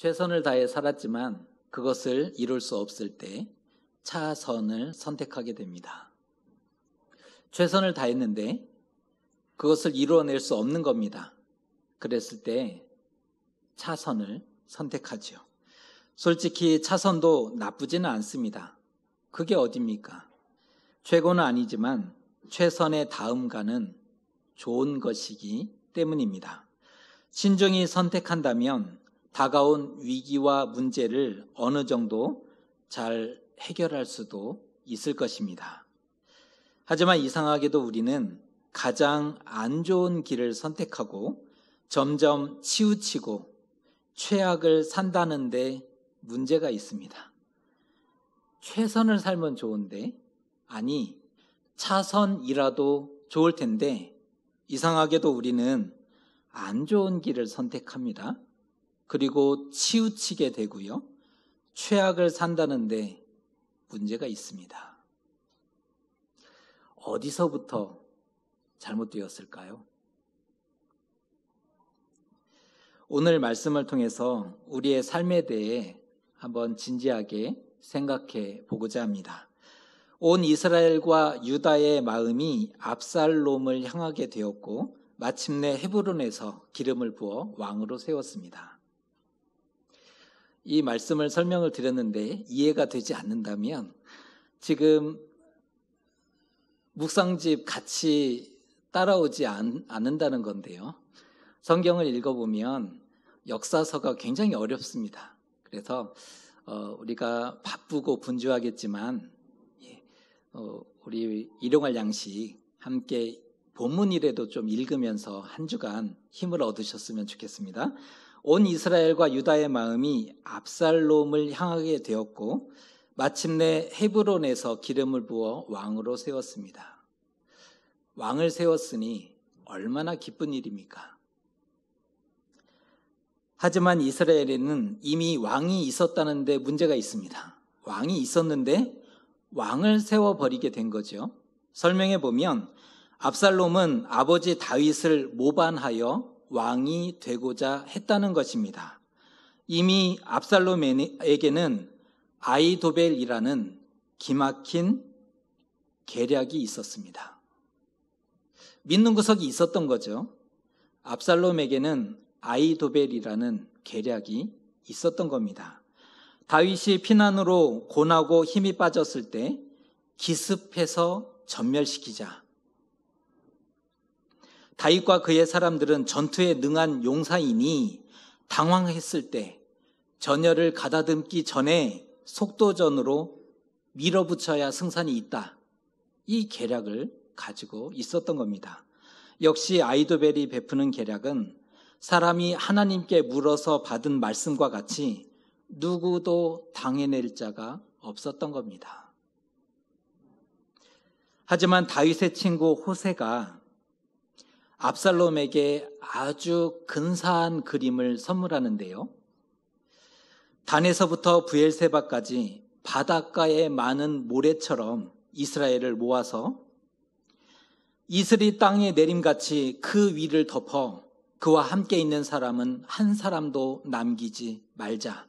최선을 다해 살았지만 그것을 이룰 수 없을 때 차선을 선택하게 됩니다. 최선을 다했는데 그것을 이루어낼 수 없는 겁니다. 그랬을 때 차선을 선택하죠. 솔직히 차선도 나쁘지는 않습니다. 그게 어딥니까? 최고는 아니지만 최선의 다음가는 좋은 것이기 때문입니다. 신중히 선택한다면 다가온 위기와 문제를 어느 정도 잘 해결할 수도 있을 것입니다. 하지만 이상하게도 우리는 가장 안 좋은 길을 선택하고 점점 치우치고 최악을 산다는 데 문제가 있습니다. 최선을 살면 좋은데, 아니 차선이라도 좋을 텐데 이상하게도 우리는 안 좋은 길을 선택합니다. 그리고 치우치게 되고요. 최악을 산다는데 문제가 있습니다. 어디서부터 잘못되었을까요? 오늘 말씀을 통해서 우리의 삶에 대해 한번 진지하게 생각해 보고자 합니다. 온 이스라엘과 유다의 마음이 압살롬을 향하게 되었고 마침내 헤브론에서 기름을 부어 왕으로 세웠습니다. 이 말씀을 설명을 드렸는데 이해가 되지 않는다면 지금 묵상집 같이 따라오지 않는다는 건데요. 성경을 읽어보면 역사서가 굉장히 어렵습니다. 그래서 우리가 바쁘고 분주하겠지만 우리 일용할 양식 함께 본문이라도 좀 읽으면서 한 주간 힘을 얻으셨으면 좋겠습니다. 온 이스라엘과 유다의 마음이 압살롬을 향하게 되었고 마침내 헤브론에서 기름을 부어 왕으로 세웠습니다. 왕을 세웠으니 얼마나 기쁜 일입니까? 하지만 이스라엘에는 이미 왕이 있었다는 데 문제가 있습니다. 왕이 있었는데 왕을 세워버리게 된 거죠. 설명해 보면 압살롬은 아버지 다윗을 모반하여 왕이 되고자 했다는 것입니다. 이미 압살롬에게는 아히도벨이라는 기막힌 계략이 있었습니다. 믿는 구석이 있었던 거죠. 압살롬에게는 아히도벨이라는 계략이 있었던 겁니다. 다윗이 피난으로 고나고 힘이 빠졌을 때 기습해서 전멸시키자. 다윗과 그의 사람들은 전투에 능한 용사이니 당황했을 때 전열을 가다듬기 전에 속도전으로 밀어붙여야 승산이 있다. 이 계략을 가지고 있었던 겁니다. 역시 아히도벨이 베푸는 계략은 사람이 하나님께 물어서 받은 말씀과 같이 누구도 당해낼 자가 없었던 겁니다. 하지만 다윗의 친구 호세가 압살롬에게 아주 근사한 그림을 선물하는데요. 단에서부터 브엘세바까지 바닷가의 많은 모래처럼 이스라엘을 모아서 이슬이 땅에 내림같이 그 위를 덮어 그와 함께 있는 사람은 한 사람도 남기지 말자.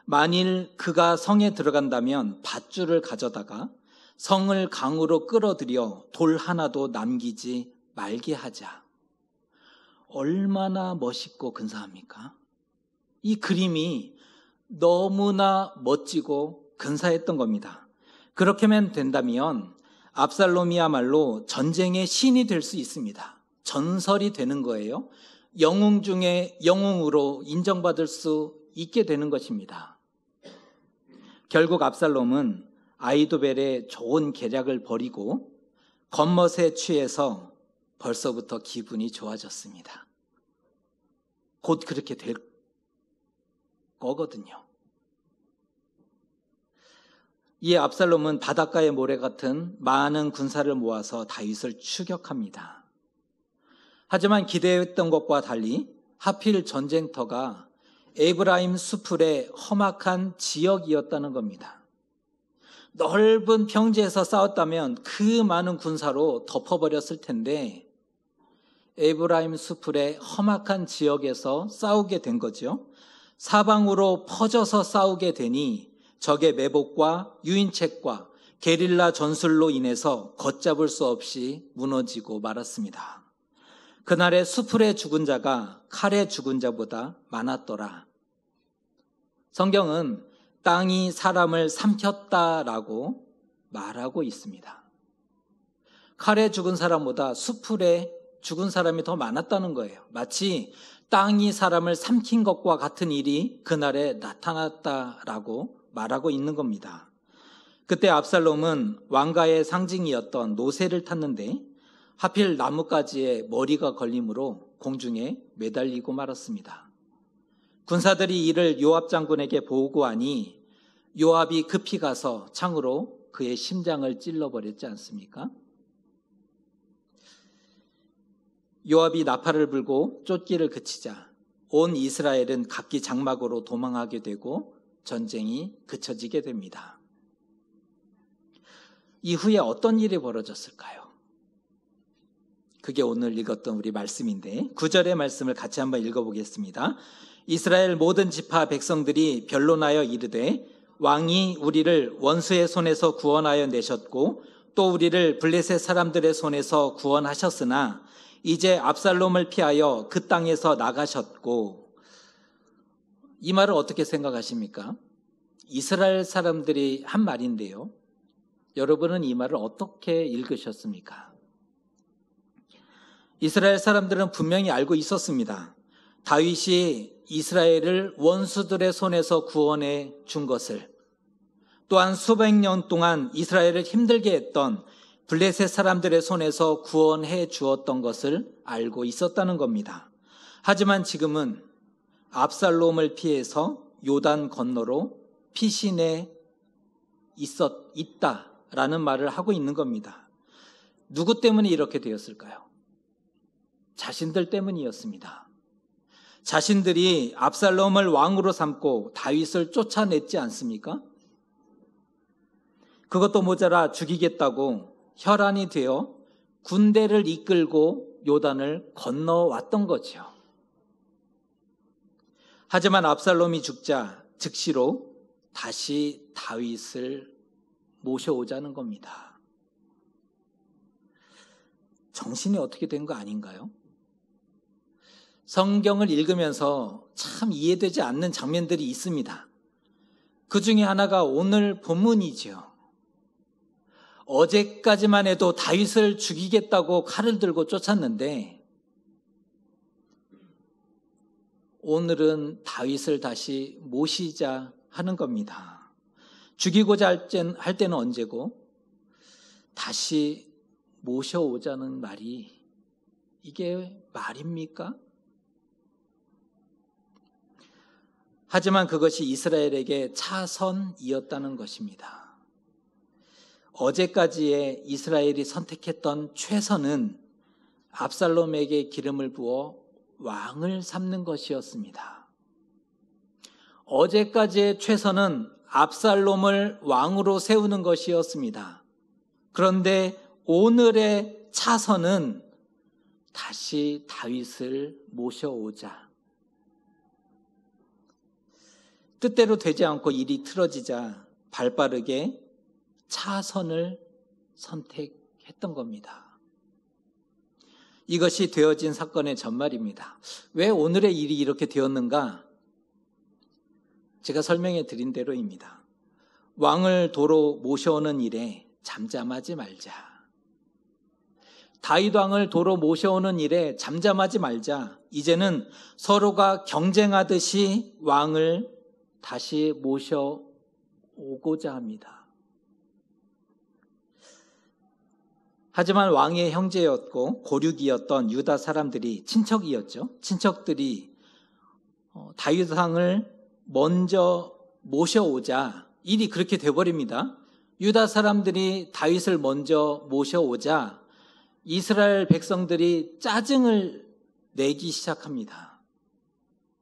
만일 그가 성에 들어간다면 밧줄을 가져다가 성을 강으로 끌어들여 돌 하나도 남기지 말게 하자. 얼마나 멋있고 근사합니까? 이 그림이 너무나 멋지고 근사했던 겁니다. 그렇게만 된다면 압살롬이야말로 전쟁의 신이 될 수 있습니다. 전설이 되는 거예요. 영웅 중에 영웅으로 인정받을 수 있게 되는 것입니다. 결국 압살롬은 아히도벨의 좋은 계략을 버리고 겉멋에 취해서 벌써부터 기분이 좋아졌습니다. 곧 그렇게 될 거거든요. 이에 압살롬은 바닷가의 모래 같은 많은 군사를 모아서 다윗을 추격합니다. 하지만 기대했던 것과 달리 하필 전쟁터가 에브라임 수풀의 험악한 지역이었다는 겁니다. 넓은 평지에서 싸웠다면 그 많은 군사로 덮어버렸을 텐데 에브라임 수풀의 험악한 지역에서 싸우게 된 거죠. 사방으로 퍼져서 싸우게 되니 적의 매복과 유인책과 게릴라 전술로 인해서 걷잡을 수 없이 무너지고 말았습니다. 그날의 수풀의 죽은 자가 칼의 죽은 자보다 많았더라. 성경은 땅이 사람을 삼켰다라고 말하고 있습니다. 칼에 죽은 사람보다 수풀에 죽은 사람이 더 많았다는 거예요. 마치 땅이 사람을 삼킨 것과 같은 일이 그날에 나타났다라고 말하고 있는 겁니다. 그때 압살롬은 왕가의 상징이었던 노새를 탔는데 하필 나뭇가지에 머리가 걸림으로 공중에 매달리고 말았습니다. 군사들이 이를 요압 장군에게 보고하니 요압이 급히 가서 창으로 그의 심장을 찔러버렸지 않습니까? 요압이 나팔을 불고 쫓기를 그치자 온 이스라엘은 각기 장막으로 도망하게 되고 전쟁이 그쳐지게 됩니다. 이후에 어떤 일이 벌어졌을까요? 그게 오늘 읽었던 우리 말씀인데 9절의 말씀을 같이 한번 읽어보겠습니다. 이스라엘 모든 지파 백성들이 변론하여 이르되 왕이 우리를 원수의 손에서 구원하여 내셨고 또 우리를 블레셋 사람들의 손에서 구원하셨으나 이제 압살롬을 피하여 그 땅에서 나가셨고, 이 말을 어떻게 생각하십니까? 이스라엘 사람들이 한 말인데요. 여러분은 이 말을 어떻게 읽으셨습니까? 이스라엘 사람들은 분명히 알고 있었습니다. 다윗이 이스라엘을 원수들의 손에서 구원해 준 것을, 또한 수백 년 동안 이스라엘을 힘들게 했던 블레셋 사람들의 손에서 구원해 주었던 것을 알고 있었다는 겁니다. 하지만 지금은 압살롬을 피해서 요단 건너로 피신해 있다라는 말을 하고 있는 겁니다. 누구 때문에 이렇게 되었을까요? 자신들 때문이었습니다. 자신들이 압살롬을 왕으로 삼고 다윗을 쫓아냈지 않습니까? 그것도 모자라 죽이겠다고 혈안이 되어 군대를 이끌고 요단을 건너왔던 거죠. 하지만 압살롬이 죽자 즉시로 다시 다윗을 모셔오자는 겁니다. 정신이 어떻게 된 거 아닌가요? 성경을 읽으면서 참 이해되지 않는 장면들이 있습니다. 그 중에 하나가 오늘 본문이죠. 어제까지만 해도 다윗을 죽이겠다고 칼을 들고 쫓았는데 오늘은 다윗을 다시 모시자 하는 겁니다. 죽이고자 할 때는 언제고 다시 모셔오자는 말이 이게 말입니까? 하지만 그것이 이스라엘에게 차선이었다는 것입니다. 어제까지의 이스라엘이 선택했던 최선은 압살롬에게 기름을 부어 왕을 삼는 것이었습니다. 어제까지의 최선은 압살롬을 왕으로 세우는 것이었습니다. 그런데 오늘의 차선은 다시 다윗을 모셔오자. 뜻대로 되지 않고 일이 틀어지자 발빠르게 차선을 선택했던 겁니다. 이것이 되어진 사건의 전말입니다. 왜 오늘의 일이 이렇게 되었는가? 제가 설명해 드린 대로입니다. 왕을 도로 모셔오는 일에 잠잠하지 말자. 다윗 왕을 도로 모셔오는 일에 잠잠하지 말자. 이제는 서로가 경쟁하듯이 왕을 다시 모셔오고자 합니다. 하지만 왕의 형제였고 고륙이었던 유다 사람들이 친척이었죠. 친척들이 다윗 왕을 먼저 모셔오자 일이 그렇게 돼버립니다. 유다 사람들이 다윗을 먼저 모셔오자 이스라엘 백성들이 짜증을 내기 시작합니다.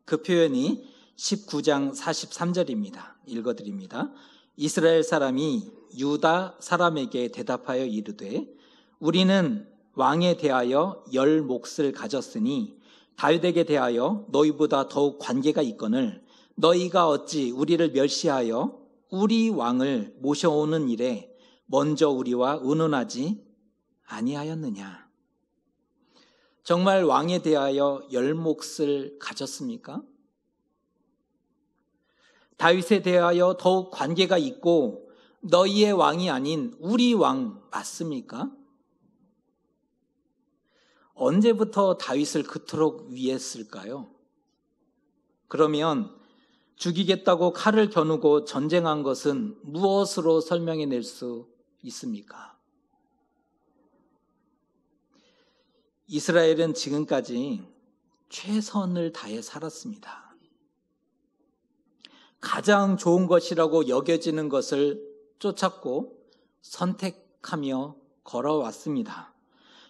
그 표현이 19장 43절입니다. 읽어드립니다. 이스라엘 사람이 유다 사람에게 대답하여 이르되 우리는 왕에 대하여 10몫을 가졌으니 다윗에게 대하여 너희보다 더욱 관계가 있거늘 너희가 어찌 우리를 멸시하여 우리 왕을 모셔오는 일에 먼저 우리와 의논하지 아니하였느냐? 정말 왕에 대하여 10몫을 가졌습니까? 다윗에 대하여 더욱 관계가 있고 너희의 왕이 아닌 우리 왕 맞습니까? 언제부터 다윗을 그토록 위했을까요? 그러면 죽이겠다고 칼을 겨누고 전쟁한 것은 무엇으로 설명해낼 수 있습니까? 이스라엘은 지금까지 최선을 다해 살았습니다. 가장 좋은 것이라고 여겨지는 것을 쫓았고 선택하며 걸어왔습니다.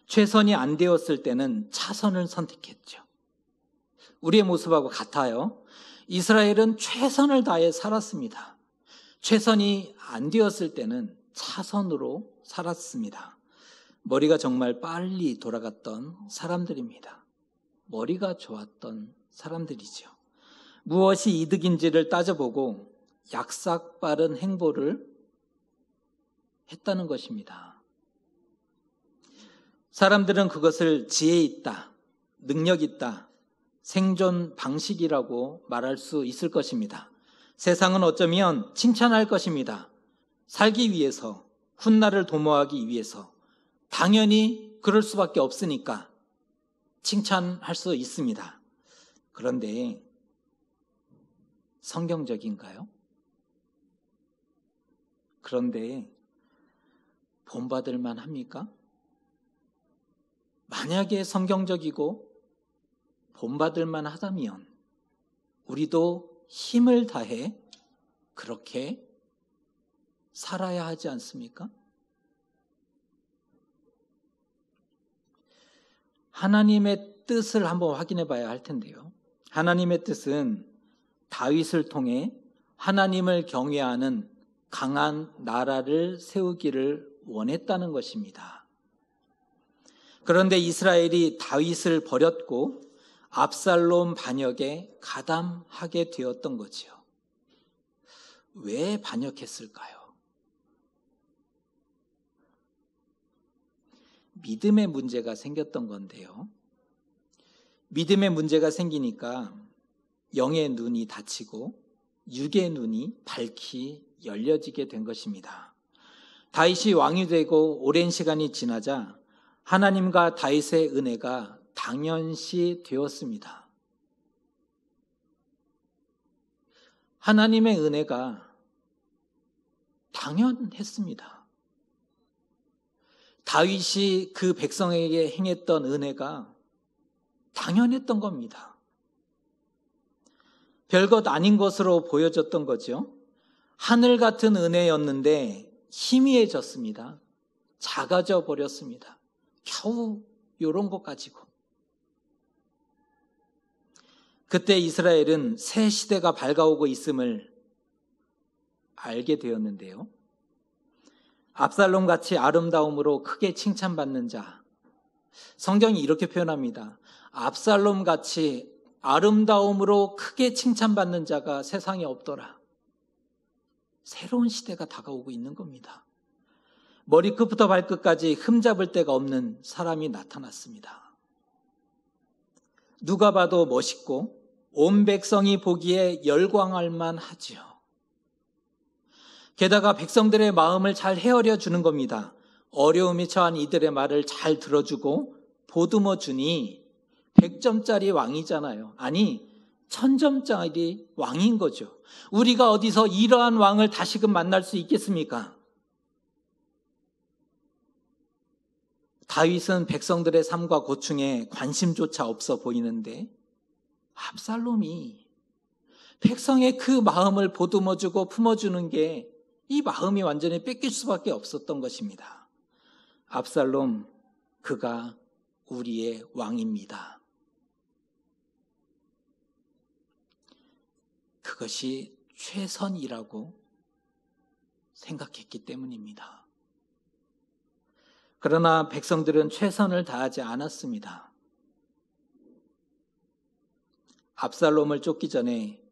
최선이 안 되었을 때는 차선을 선택했죠. 우리의 모습하고 같아요. 이스라엘은 최선을 다해 살았습니다. 최선이 안 되었을 때는 차선으로 살았습니다. 머리가 정말 빨리 돌아갔던 사람들입니다. 머리가 좋았던 사람들이죠. 무엇이 이득인지를 따져보고 약삭빠른 행보를 했다는 것입니다. 사람들은 그것을 지혜 있다, 능력 있다, 생존 방식이라고 말할 수 있을 것입니다. 세상은 어쩌면 칭찬할 것입니다. 살기 위해서, 훗날을 도모하기 위해서 당연히 그럴 수밖에 없으니까 칭찬할 수 있습니다. 그런데 성경적인가요? 그런데 본받을 만합니까? 만약에 성경적이고 본받을 만하다면 우리도 힘을 다해 그렇게 살아야 하지 않습니까? 하나님의 뜻을 한번 확인해 봐야 할 텐데요. 하나님의 뜻은 다윗을 통해 하나님을 경외하는 강한 나라를 세우기를 원했다는 것입니다. 그런데 이스라엘이 다윗을 버렸고 압살롬 반역에 가담하게 되었던 거지요. 왜 반역했을까요? 믿음의 문제가 생겼던 건데요. 믿음의 문제가 생기니까 영의 눈이 닫히고 육의 눈이 밝히 열려지게 된 것입니다. 다윗이 왕이 되고 오랜 시간이 지나자 하나님과 다윗의 은혜가 당연시 되었습니다. 하나님의 은혜가 당연했습니다. 다윗이 그 백성에게 행했던 은혜가 당연했던 겁니다. 별것 아닌 것으로 보여졌던 거죠. 하늘 같은 은혜였는데 희미해졌습니다. 작아져 버렸습니다. 겨우 이런 것 가지고. 그때 이스라엘은 새 시대가 밝아오고 있음을 알게 되었는데요. 압살롬 같이 아름다움으로 크게 칭찬받는 자, 성경이 이렇게 표현합니다. 압살롬 같이 아름다움으로 크게 칭찬받는 자가 세상에 없더라. 새로운 시대가 다가오고 있는 겁니다. 머리끝부터 발끝까지 흠잡을 데가 없는 사람이 나타났습니다. 누가 봐도 멋있고 온 백성이 보기에 열광할 만하지요. 게다가 백성들의 마음을 잘 헤아려 주는 겁니다. 어려움이 처한 이들의 말을 잘 들어주고 보듬어 주니 100점짜리 왕이잖아요. 아니 1000점짜리 왕인 거죠. 우리가 어디서 이러한 왕을 다시금 만날 수 있겠습니까? 다윗은 백성들의 삶과 고충에 관심조차 없어 보이는데 압살롬이 백성의 그 마음을 보듬어주고 품어주는 게 이 마음이 완전히 뺏길 수밖에 없었던 것입니다. 압살롬, 그가 우리의 왕입니다. 그것이 최선이라고 생각했기 때문입니다. 그러나 백성들은 최선을 다하지 않았습니다. 압살롬을 쫓기 전에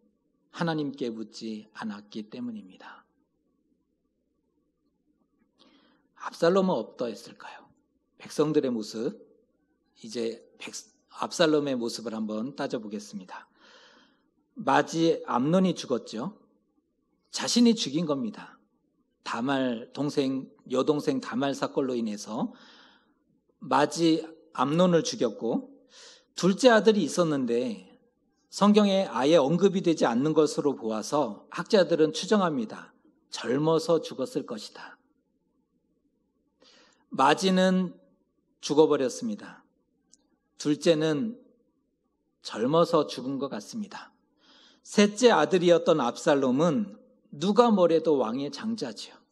하나님께 묻지 않았기 때문입니다. 압살롬은 어떠했을까요? 백성들의 모습, 이제 압살롬의 모습을 한번 따져보겠습니다. 마지 암논이 죽었죠. 자신이 죽인 겁니다. 여동생 다말 사건로 인해서 마지 암논을 죽였고, 둘째 아들이 있었는데 성경에 아예 언급이 되지 않는 것으로 보아서 학자들은 추정합니다. 젊어서 죽었을 것이다. 마지는 죽어버렸습니다. 둘째는 젊어서 죽은 것 같습니다. 셋째 아들이었던 압살롬은 누가 뭐래도 왕의 장자지요.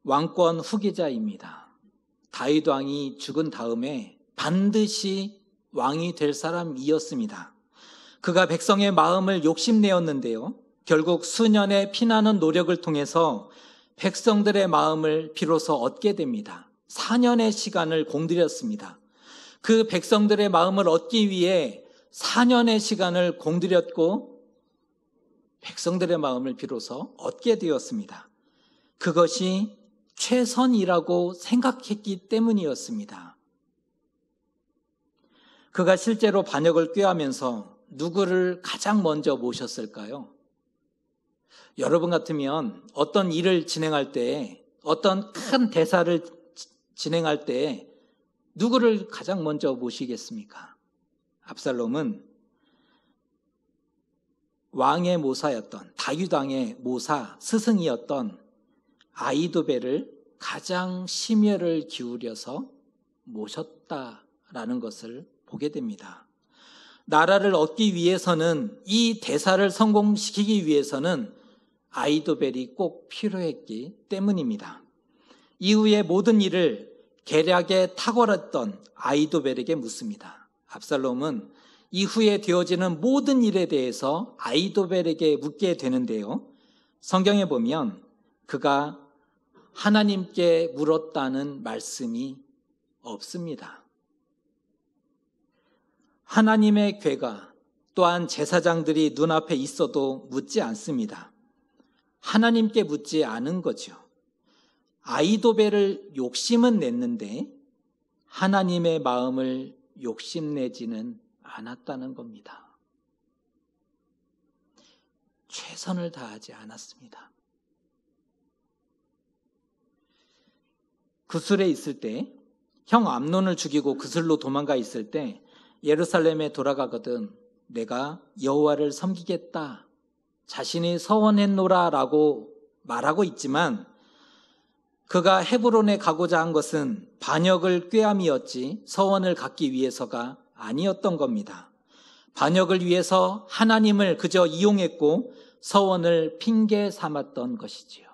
왕권 후계자입니다. 다윗 왕이 죽은 다음에 반드시 왕이 될 사람이었습니다. 그가 백성의 마음을 욕심내었는데요. 결국 수년의 피나는 노력을 통해서 백성들의 마음을 비로소 얻게 됩니다. 4년의 시간을 공들였습니다. 그 백성들의 마음을 얻기 위해 4년의 시간을 공들였고 백성들의 마음을 비로소 얻게 되었습니다. 그것이 최선이라고 생각했기 때문이었습니다. 그가 실제로 반역을 꾀하면서 누구를 가장 먼저 모셨을까요? 여러분 같으면 어떤 일을 진행할 때, 어떤 큰 대사를 진행할 때 누구를 가장 먼저 모시겠습니까? 압살롬은 왕의 모사였던, 다윗 왕의 모사, 스승이었던 아히도벨을 가장 심혈을 기울여서 모셨다라는 것을 보게 됩니다. 나라를 얻기 위해서는, 이 대사를 성공시키기 위해서는 아히도벨이 꼭 필요했기 때문입니다. 이후에 모든 일을 계략에 탁월했던 아히도벨에게 묻습니다. 압살롬은 이후에 되어지는 모든 일에 대해서 아히도벨에게 묻게 되는데요. 성경에 보면 그가 하나님께 물었다는 말씀이 없습니다. 하나님의 궤가 또한 제사장들이 눈앞에 있어도 묻지 않습니다. 하나님께 묻지 않은 거죠. 아히도벨을 욕심은 냈는데 하나님의 마음을 욕심내지는 않았다는 겁니다. 최선을 다하지 않았습니다. 구슬에 있을 때, 형 암논을 죽이고 구슬로 도망가 있을 때 예루살렘에 돌아가거든 내가 여호와를 섬기겠다, 자신이 서원했노라 라고 말하고 있지만 그가 헤브론에 가고자 한 것은 반역을 꾀함이었지 서원을 갖기 위해서가 아니었던 겁니다. 반역을 위해서 하나님을 그저 이용했고 서원을 핑계 삼았던 것이지요.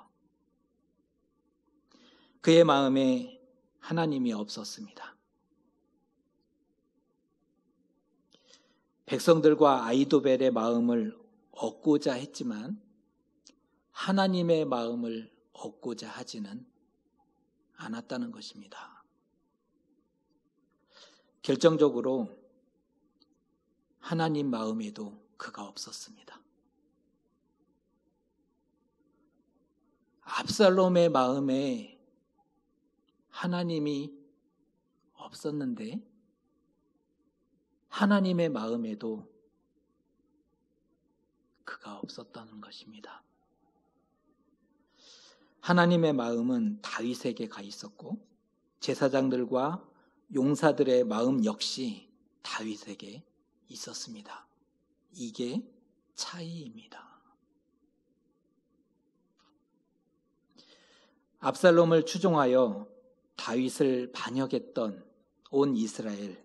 그의 마음에 하나님이 없었습니다. 백성들과 아히도벨의 마음을 얻고자 했지만 하나님의 마음을 얻고자 하지는 않았다는 것입니다. 결정적으로 하나님 마음에도 그가 없었습니다. 압살롬의 마음에 하나님이 없었는데 하나님의 마음에도 그가 없었다는 것입니다. 하나님의 마음은 다윗에게 가 있었고 제사장들과 용사들의 마음 역시 다윗에게 있었습니다. 이게 차이입니다. 압살롬을 추종하여 다윗을 반역했던 온 이스라엘,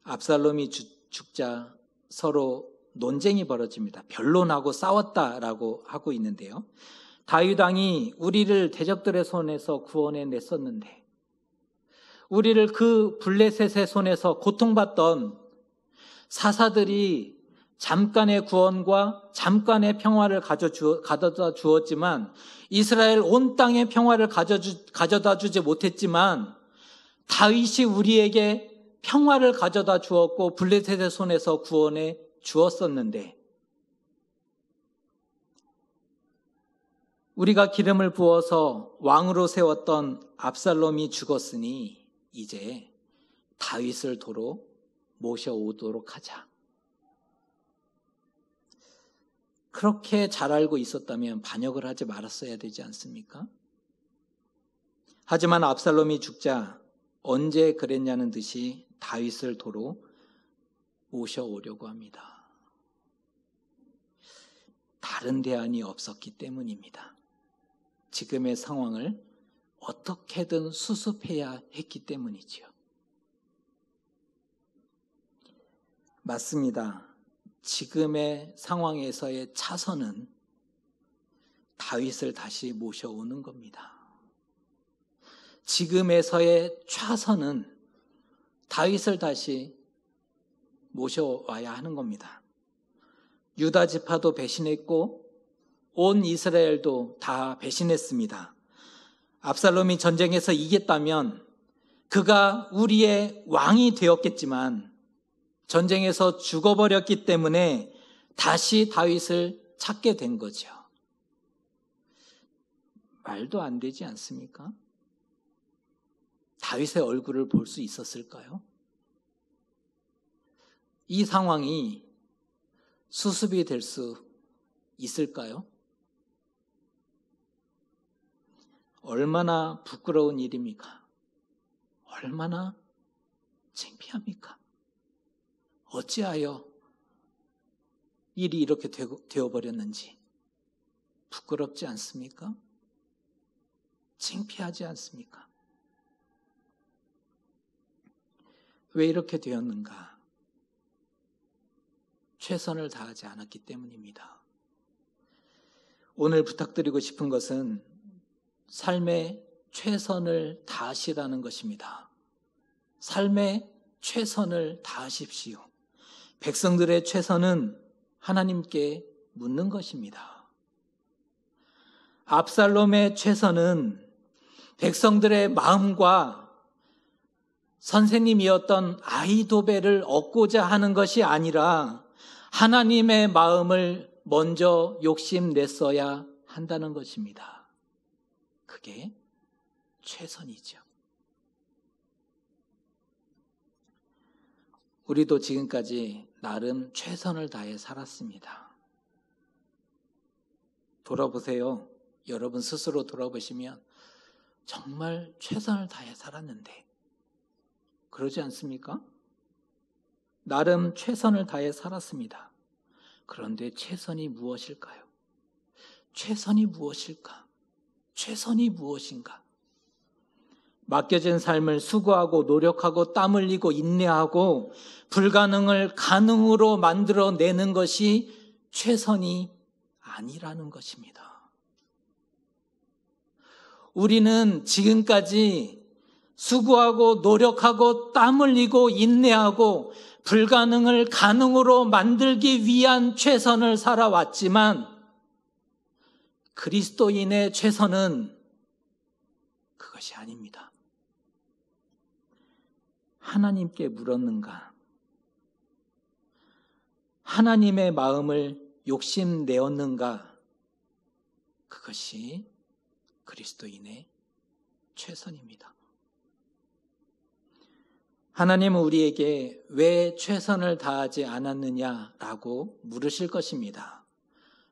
압살롬이 죽자 서로 논쟁이 벌어집니다. 변론하고 싸웠다라고 하고 있는데요. 다윗 왕이 우리를 대적들의 손에서 구원해냈었는데, 우리를 그 블레셋의 손에서 고통받던 사사들이 잠깐의 구원과 잠깐의 평화를 가져다 주었지만, 이스라엘 온 땅의 평화를 가져다 주지 못했지만, 다윗이 우리에게 평화를 가져다 주었고 블레셋의 손에서 구원해 주었었는데, 우리가 기름을 부어서 왕으로 세웠던 압살롬이 죽었으니 이제 다윗을 도로 모셔오도록 하자. 그렇게 잘 알고 있었다면 반역을 하지 말았어야 되지 않습니까? 하지만 압살롬이 죽자 언제 그랬냐는 듯이 다윗을 도로 모셔오려고 합니다. 다른 대안이 없었기 때문입니다. 지금의 상황을 어떻게든 수습해야 했기 때문이지요. 맞습니다. 지금의 상황에서의 차선은 다윗을 다시 모셔오는 겁니다. 지금에서의 차선은 다윗을 다시 모셔와야 하는 겁니다. 유다 지파도 배신했고 온 이스라엘도 다 배신했습니다. 압살롬이 전쟁에서 이겼다면 그가 우리의 왕이 되었겠지만 전쟁에서 죽어버렸기 때문에 다시 다윗을 찾게 된 거죠. 말도 안 되지 않습니까? 다윗의 얼굴을 볼 수 있었을까요? 이 상황이 수습이 될 수 있을까요? 얼마나 부끄러운 일입니까? 얼마나 창피합니까? 어찌하여 일이 이렇게 되어버렸는지 부끄럽지 않습니까? 창피하지 않습니까? 왜 이렇게 되었는가? 최선을 다하지 않았기 때문입니다. 오늘 부탁드리고 싶은 것은 삶에 최선을 다하시라는 것입니다. 삶에 최선을 다하십시오. 백성들의 최선은 하나님께 묻는 것입니다. 압살롬의 최선은 백성들의 마음과 선생님이었던 아히도벨을 얻고자 하는 것이 아니라 하나님의 마음을 먼저 욕심냈어야 한다는 것입니다. 그게 최선이죠. 우리도 지금까지 나름 최선을 다해 살았습니다. 돌아보세요. 여러분 스스로 돌아보시면 정말 최선을 다해 살았는데 그러지 않습니까? 나름 최선을 다해 살았습니다. 그런데 최선이 무엇일까요? 최선이 무엇일까? 최선이 무엇인가? 맡겨진 삶을 수고하고 노력하고 땀 흘리고 인내하고 불가능을 가능으로 만들어내는 것이 최선이 아니라는 것입니다. 우리는 지금까지 수고하고 노력하고 땀 흘리고 인내하고 불가능을 가능으로 만들기 위한 최선을 살아왔지만 그리스도인의 최선은 그것이 아닙니다. 하나님께 물었는가? 하나님의 마음을 욕심내었는가? 그것이 그리스도인의 최선입니다. 하나님은 우리에게 왜 최선을 다하지 않았느냐라고 물으실 것입니다.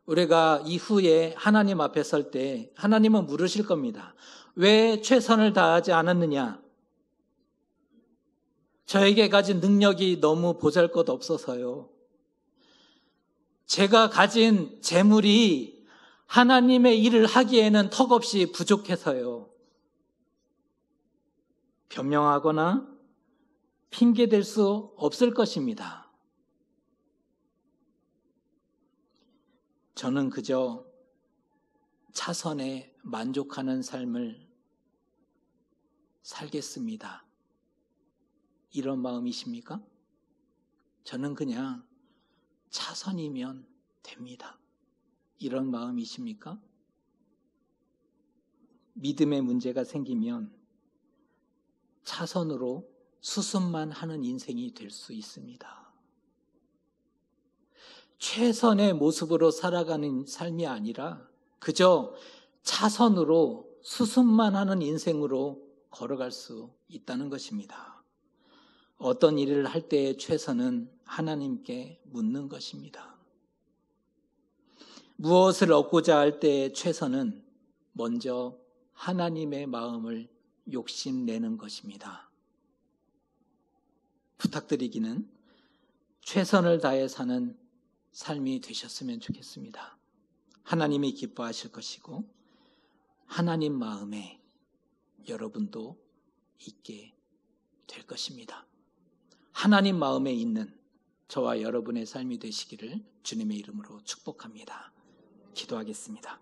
우리가 이후에 하나님 앞에 설 때 하나님은 물으실 겁니다. 왜 최선을 다하지 않았느냐? 저에게 가진 능력이 너무 보잘것없어서요. 제가 가진 재물이 하나님의 일을 하기에는 턱없이 부족해서요. 변명하거나 핑계댈 수 없을 것입니다. 저는 그저 차선에 만족하는 삶을 살겠습니다. 이런 마음이십니까? 저는 그냥 차선이면 됩니다. 이런 마음이십니까? 믿음의 문제가 생기면 차선으로 수습만 하는 인생이 될 수 있습니다. 최선의 모습으로 살아가는 삶이 아니라 그저 차선으로 수습만 하는 인생으로 걸어갈 수 있다는 것입니다. 어떤 일을 할 때의 최선은 하나님께 묻는 것입니다. 무엇을 얻고자 할 때의 최선은 먼저 하나님의 마음을 욕심내는 것입니다. 부탁드리기는 최선을 다해 사는 삶이 되셨으면 좋겠습니다. 하나님이 기뻐하실 것이고 하나님 마음에 여러분도 있게 될 것입니다. 하나님 마음에 있는 저와 여러분의 삶이 되시기를 주님의 이름으로 축복합니다. 기도하겠습니다.